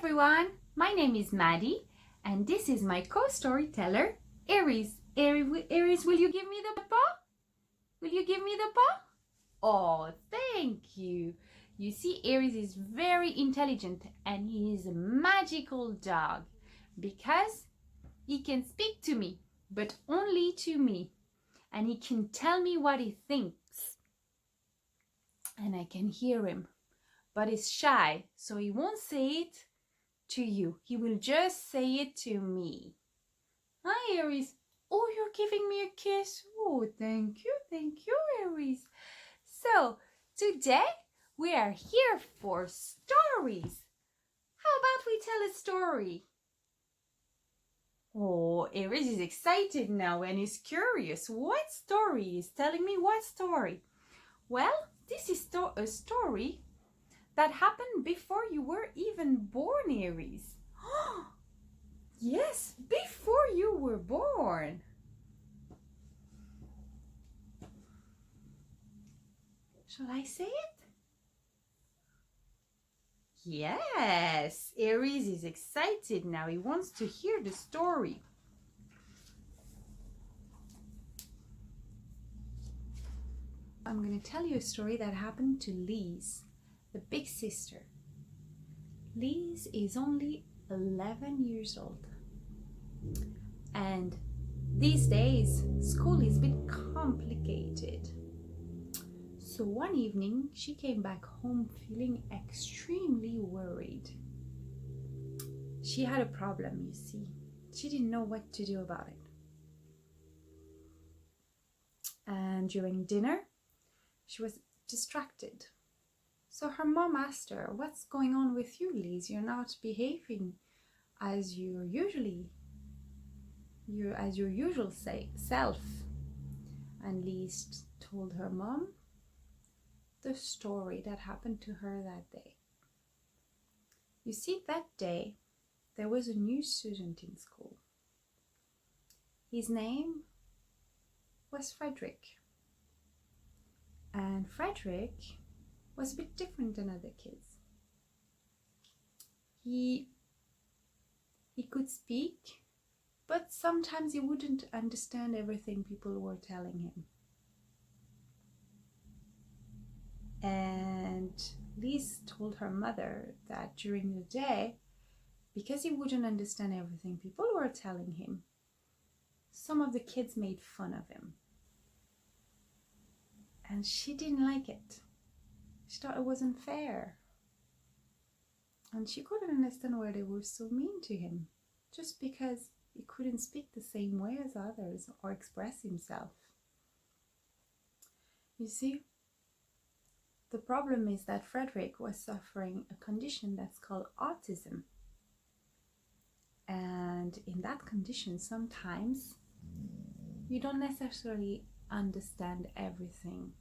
everyone, my name is Maddie and this is my co-storyteller Aries. Aries, will you give me the paw? Will you give me the paw? Oh, thank you. You see, Aries is very intelligent and he is a magical dog because he can speak to me, but only to me, and he can tell me what he thinks and I can hear him, but he's shy, so he won't say it to you. He will just say it to me. Hi, Aries. Oh, you're giving me a kiss. Oh, thank you, Aries. So, today we are here for stories. How about we tell a story? Oh, Aries is excited now and is curious. What story? Is telling me what story? Well, this is a story that happened before you were even born, Aries. Yes, before you were born. Shall I say it? Yes, Aries is excited now. He wants to hear the story. I'm going to tell you a story that happened to Lise, the big sister. Lise is only 11 years old. And these days, school is a bit complicated. So one evening, she came back home feeling extremely worried. She had a problem, you see. She didn't know what to do about it. And during dinner, she was distracted. So her mom asked her, "What's going on with you, Lise? You're not behaving as your usual self." And Lise told her mom the story that happened to her that day. You see, that day there was a new student in school. His name was Frederic. And Frederic was a bit different than other kids. He could speak, but sometimes he wouldn't understand everything people were telling him. And Lise told her mother that during the day, because he wouldn't understand everything people were telling him, some of the kids made fun of him. And she didn't like it. She thought it wasn't fair. And she couldn't understand why they were so mean to him, just because he couldn't speak the same way as others or express himself. You see, the problem is that Frederic was suffering a condition that's called autism. And in that condition, sometimes you don't necessarily understand everything.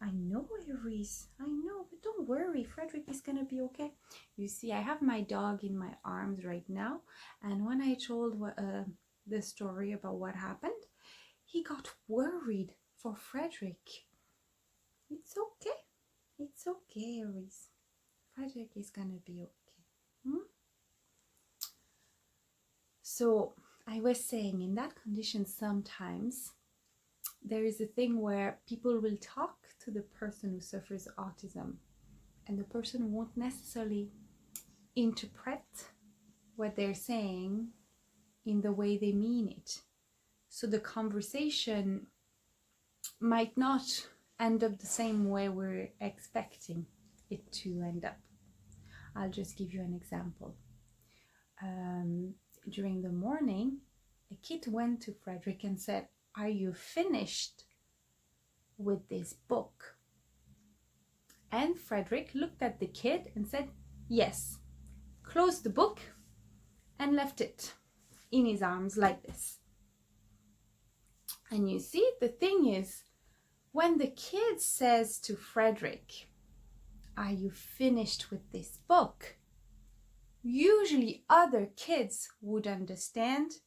I know, Aries, I know, but don't worry, Frederic is gonna be okay. You see, I have my dog in my arms right now, and when I told the story about what happened, he got worried for Frederic. It's okay, Aries. Frederic is gonna be okay. So I was saying, in that condition, sometimes there is a thing where people will talk to the person who suffers autism, and the person won't necessarily interpret what they're saying in the way they mean it. So the conversation might not end up the same way we're expecting it to end up. I'll just give you an example. During the morning, a kid went to Frederic and said, "Are you finished with this book?" And Frederic looked at the kid and said, "Yes," closed the book and left it in his arms like this. And you see, the thing is, when the kid says to Frederic, "Are you finished with this book?" usually other kids would understand,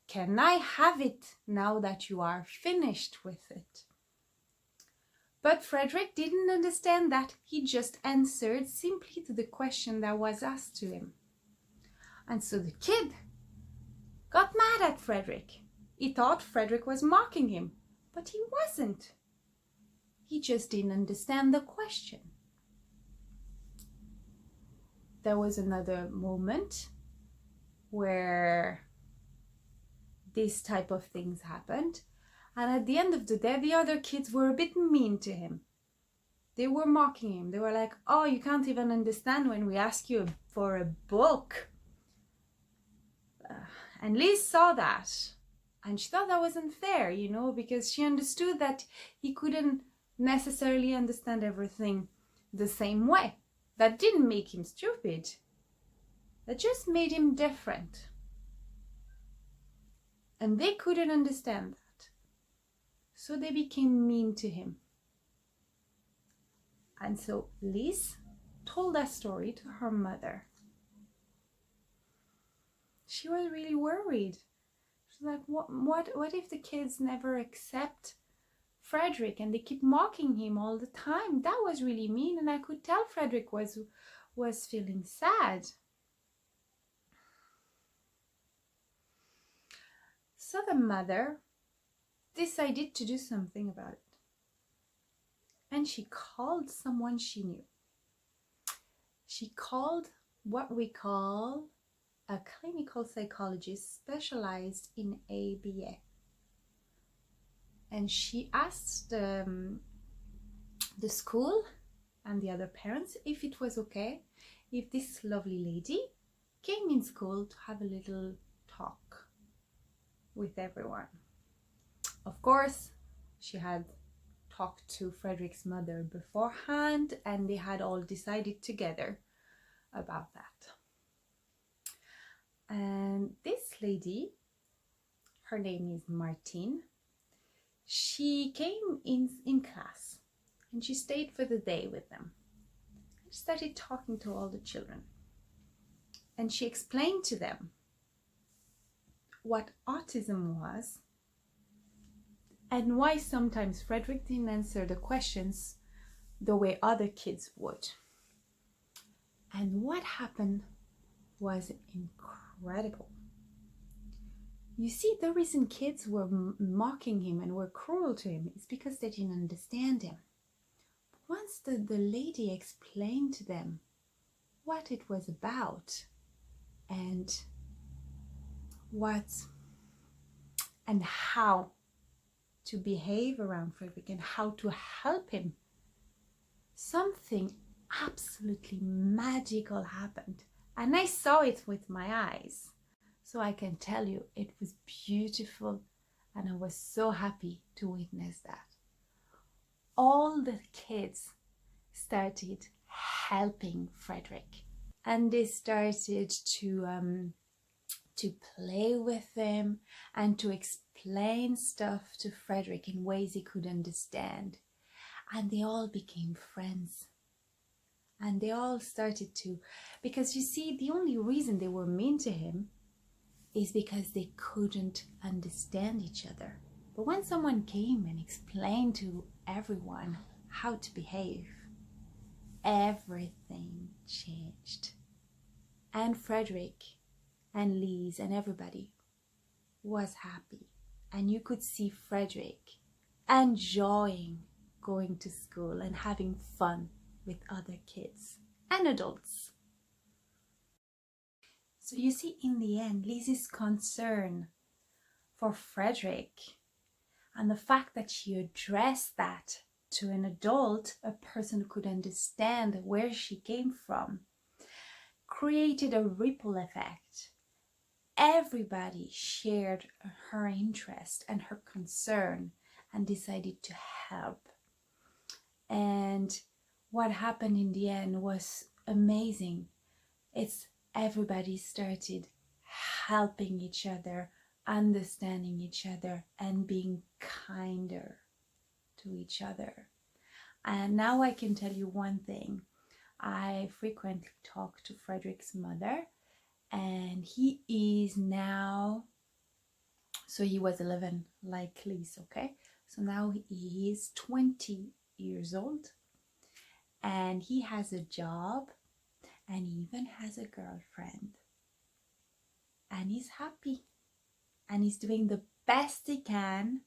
"Can I have it now that you are finished with it?" But Frederic didn't understand that. He just answered simply to the question that was asked to him. And so the kid got mad at Frederic. He thought Frederic was mocking him, but he wasn't. He just didn't understand the question. There was another moment where this type of things happened. And at the end of the day, the other kids were a bit mean to him. They were mocking him. They were like, oh, you can't even understand when we ask you for a book. And Liz saw that. And she thought that wasn't fair, because she understood that he couldn't necessarily understand everything the same way. That didn't make him stupid. That just made him different. And they couldn't understand that. So they became mean to him. And so Liz told that story to her mother. She was really worried. She's like, what if the kids never accept Frederic and they keep mocking him all the time? That was really mean, and I could tell Frederic was feeling sad. So the mother decided to do something about it. And she called someone she knew. She called what we call a clinical psychologist specialized in ABA. And she asked the school and the other parents if it was okay if this lovely lady came in school to have a little talk with everyone. Of course, she had talked to Frederic's mother beforehand, and they had all decided together about that. And this lady, her name is Martine, she came in class and she stayed for the day with them. She started talking to all the children, and she explained to them what autism was and why sometimes Frederic didn't answer the questions the way other kids would. And what happened was incredible. You see, the reason kids were mocking him and were cruel to him is because they didn't understand him. But once the lady explained to them what it was about and how to behave around Frederic and how to help him, something absolutely magical happened. And I saw it with my eyes. So I can tell you it was beautiful, and I was so happy to witness that. All the kids started helping Frederic, and they started to play with him and to explain stuff to Frederic in ways he could understand. And they all became friends. And they all started to, because you see, the only reason they were mean to him is because they couldn't understand each other. But when someone came and explained to everyone how to behave, everything changed. And Frederic and Liz and everybody was happy. And you could see Frederic enjoying going to school and having fun with other kids and adults. So you see, in the end, Liz's concern for Frederic and the fact that she addressed that to an adult, a person who could understand where she came from, created a ripple effect. Everybody shared her interest and her concern and decided to help. And what happened in the end was amazing. Everybody started helping each other, understanding each other, and being kinder to each other. And now I can tell you one thing. I frequently talk to Frederic's mother, and he is now, so he was 11 like Lise, okay? So now he is 20 years old, and he has a job and he even has a girlfriend, and he's happy and he's doing the best he can.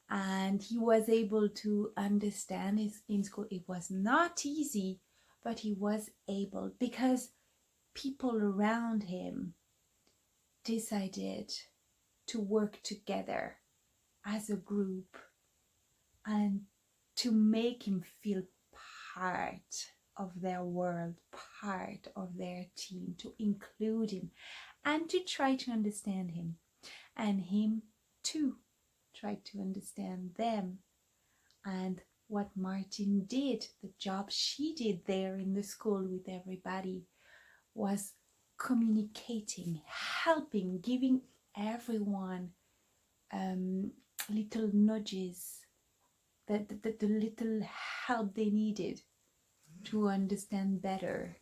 And he was able to understand his in school. It was not easy, but he was able, because people around him decided to work together as a group and to make him feel part of their world, part of their team, to include him and to try to understand him, and him too tried to understand them. And what Martin did, the job she did there in the school with everybody, was communicating, helping, giving everyone little nudges, the little help they needed to understand better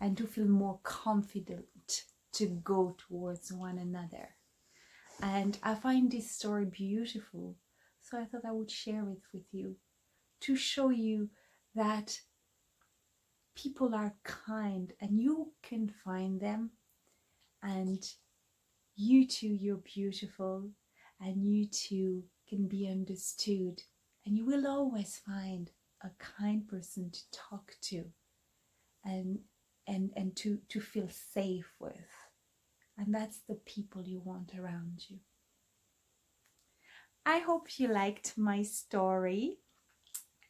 and to feel more confident to go towards one another. And I find this story beautiful, so I thought I would share it with you to show you that people are kind and you can find them, and you too, you're beautiful, and you too can be understood, and you will always find a kind person to talk to and to feel safe with. And that's the people you want around you. I hope you liked my story,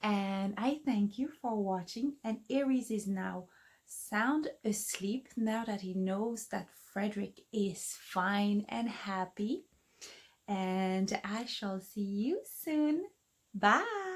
and I thank you for watching. And Aries is now sound asleep now that he knows that Frederic is fine and happy. And I shall see you soon. Bye.